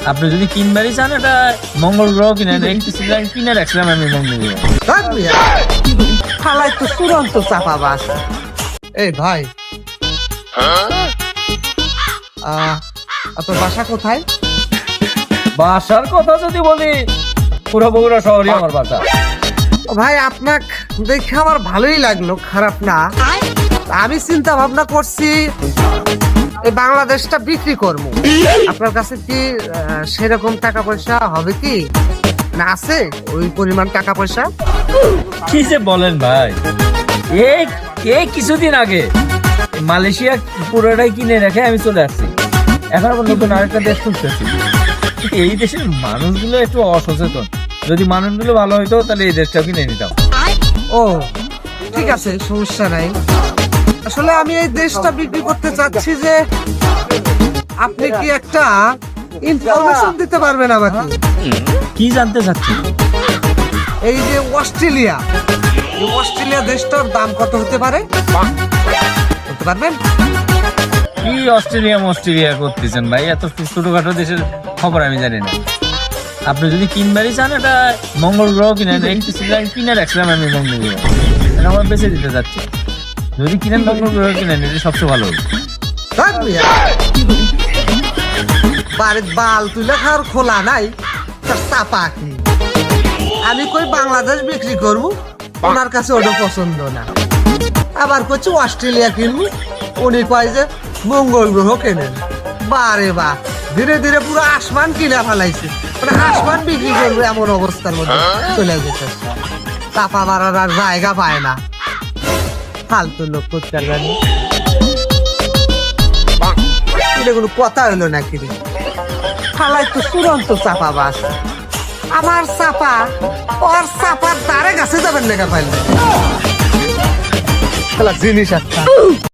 আপনি যদি কিনবারই চান এটা মঙ্গল গ্রহ কিনেন, এই কিছু কিনে রাখছিলাম আমি মঙ্গল গ্রহ। খালাই তো চূড়ান্ত চাপাবাজ। এই ভাই, আপনার বাসা কোথায়? বাসার কথা যদি বলি, পুরো বগুড়া শহরই আমার বাসা। ভাই আপনাক দেখে আমার ভালোই লাগলো, খারাপ না। আমি চিন্তা ভাবনা করছি এই বাংলাদেশটা বিক্রি করবো। আপনার কাছে কি সেরকম টাকা পয়সা হবে কি, না আছে ওই পরিমাণ টাকা পয়সা? কি যে বলেন ভাই, এই কিছুদিন আগে মালয়েশিয়া পুরোটাই কিনে রেখে আমি চলে আসছি। এখন আবার নতুন আরেকটা দেশ খুঁজতেছি। এই দেশের মানুষগুলো একটু অসচেতন। যদি মানুষগুলো ভালো হইতো তাহলে এই দেশটাও কিনে নিতাম। ও ঠিক আছে, সমস্যা নাই। আসলে আমি এই দেশটা বিক্রি করতে চাচ্ছি, যে আপনি কি একটা ইনফরমেশন দিতে পারবেন আমাকে? কি জানতে চাচ্ছি? এই যে অস্ট্রেলিয়া, এই অস্ট্রেলিয়া দেশটার দাম কত হতে পারে, বলতে পারবেন? কি অস্ট্রেলিয়া করতেছেন ভাই? এত ছোটখাটো দেশের খবর আমি জানি না। আপনি যদি কিনবারই চান এটা মঙ্গল গ্রহ কিনেন, এই কিছু কিনে রাখছিলাম আমি মঙ্গল গ্রহ, এটা আমার বেঁচে দিতে যাচ্ছে। যদি কিনেন মঙ্গল গ্রহ কিনেন, এটা সবচেয়ে ভালো হবে। বাড়ির বাল তুলে খাওয়ার খোলা নাই, তার চাপা কি? আমি কই বাংলাদেশ বিক্রি করবো, ওনার কাছে ওটা পছন্দ না। আবার করছি অস্ট্রেলিয়া কিনবো, উনি কয় যে মঙ্গল গ্রহ কেনেন। বারে বা ধীরে ধীরে পুরো আসমান কিনে ফেলাইছে, মানে আসমান বিক্রি করবে এমন অবস্থার মধ্যে চলে যেতে। চাপা মারার আর জায়গা পায় না, ফালতু লোক করতে জানি। এটা কোনো কথা হলো নাকি রে? খালাই তো চূড়ান্ত চাপাবাজ। আমার চাপা ওর চাপার তারে গাছে যাবেন লেখা পাইলে জিনিস একটা।